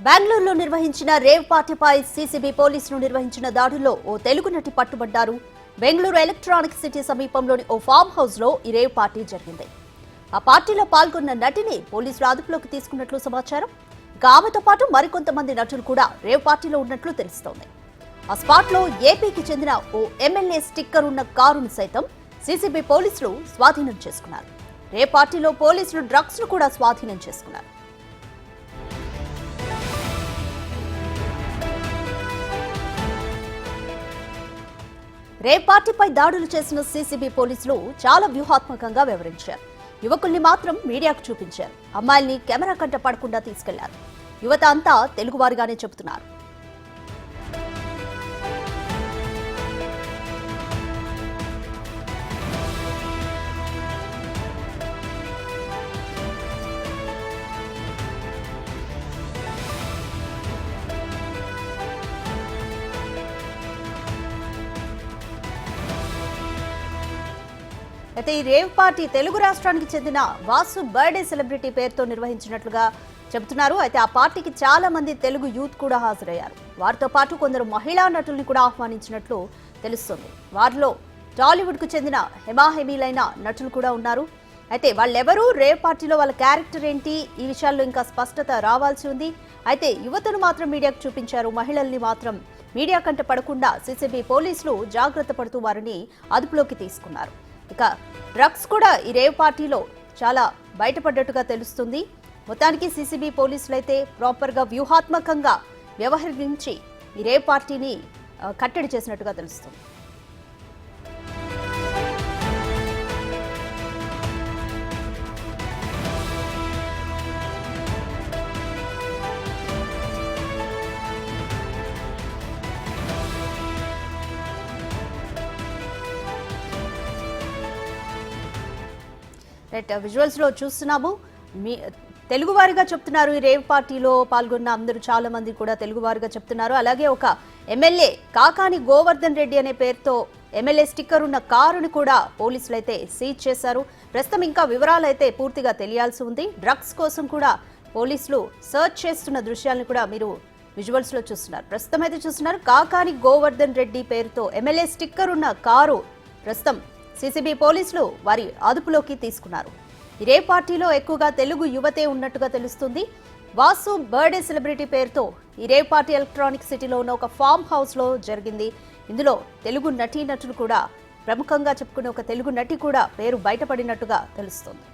బెంగళూరులో నిర్వహించిన రేవ్ పార్టీపై సీసీబీ పోలీసులు నిర్వహించిన దాడుల్లో ఓ తెలుగు నటి పట్టుబడ్డారు. బెంగళూరు ఎలక్ట్రానిక్ సిటీ సమీపంలోని ఓ ఫామ్ హౌస్ లో ఈ రేవ్ పార్టీ జరిగింది. ఆ పార్టీలో పాల్గొన్న నటిని పోలీసులు అదుపులోకి తీసుకున్నట్లు సమాచారం. ఆమెతో పాటు మరికొంతమంది నటులు కూడా రేవ్ పార్టీలో ఉన్నట్లు తెలుస్తోంది. ఆ స్పాట్ లో ఏపీకి చెందిన ఓ ఎమ్మెల్యే స్టిక్కర్ ఉన్న కారును సైతం సీసీబీ పోలీసులు స్వాధీనం చేసుకున్నారు. రేవ్ పార్టీలో పోలీసులు డ్రగ్స్ ను కూడా స్వాధీనం చేసుకున్నారు. రేవ్ పార్టీపై దాడులు చేసిన సీసీబీ పోలీసులు చాలా వ్యూహాత్మకంగా వ్యవహరించారు. యువకుల్ని మాత్రం మీడియాకు చూపించారు. అమ్మాయిల్ని కెమెరా కంట పడకుండా తీసుకెళ్లారు. యువత అంతా తెలుగువారిగానే చెబుతున్నారు. అయితే ఈ రేవ్ పార్టీ తెలుగు రాష్ట్రానికి చెందిన వాసు బర్త్డే సెలబ్రిటీ పేరుతో నిర్వహించినట్లుగా చెబుతున్నారు. అయితే ఆ పార్టీకి చాలా మంది తెలుగు యూత్ కూడా హాజరయ్యారు. వారితో పాటు కొందరు మహిళా నటుల్ని కూడా ఆహ్వానించినట్లు తెలుస్తుంది. వారిలో టాలీవుడ్ కు చెందిన హెమాహెమీలైన నటులు కూడా ఉన్నారు. అయితే వాళ్ళెవరూ రేవ్ పార్టీలో వాళ్ళ క్యారెక్టర్ ఏంటి, ఈ విషయాల్లో ఇంకా స్పష్టత రావాల్సి ఉంది. అయితే యువతను మాత్రం మీడియాకు చూపించారు. మహిళల్ని మాత్రం మీడియా కంట పడకుండా సీసీబీ పోలీసులు జాగ్రత్త పడుతూ వారిని అదుపులోకి తీసుకున్నారు. ఇక డ్రగ్స్ కూడా ఈ రేవ్ పార్టీలో చాలా బయటపడ్డట్టుగా తెలుస్తుంది. మొత్తానికి సీసీబీ పోలీసులు అయితే ప్రాపర్గా వ్యూహాత్మకంగా వ్యవహరించి ఈ రేవ్ పార్టీని కట్టడి చేసినట్టుగా తెలుస్తుంది. విజువల్స్ లో చూస్తున్నాము. తెలుగువారిగా చెప్తున్నారు. ఈ రేవ్ పార్టీలో పాల్గొన్న అందరూ చాలా మంది కూడా తెలుగువారిగా చెప్తున్నారు. అలాగే ఒక ఎమ్మెల్యే కాకాని గోవర్ధన్ రెడ్డి అనే పేరుతో ఎమ్మెల్యే స్టిక్కర్ ఉన్న కారుని కూడా పోలీసులు అయితే సీజ్ చేశారు. ప్రస్తుతం ఇంకా వివరాలు అయితే పూర్తిగా తెలియాల్సి ఉంది. డ్రగ్స్ కోసం కూడా పోలీసులు సర్చ్ చేస్తున్న దృశ్యాలను కూడా మీరు విజువల్స్ లో చూస్తున్నారు. ప్రస్తుతం అయితే చూస్తున్నారు కాకాని గోవర్ధన్ రెడ్డి పేరుతో ఎమ్మెల్యే స్టిక్కర్ ఉన్న కారు ప్రస్తుతం సీసీబీ పోలీసులు వారి అదుపులోకి తీసుకున్నారు. ఈ రేవ్ పార్టీలో ఎక్కువగా తెలుగు యువతే ఉన్నట్టుగా తెలుస్తుంది. వాసు బర్త్డే సెలబ్రిటీ పేరుతో ఈ రేవ్ పార్టీ ఎలక్ట్రానిక్ సిటీలో ఉన్న ఒక ఫామ్ హౌస్ లో జరిగింది. ఇందులో తెలుగు నటీనటులు కూడా ప్రముఖంగా చెప్పుకునే ఒక తెలుగు నటి కూడా పేరు బయటపడినట్టుగా తెలుస్తుంది.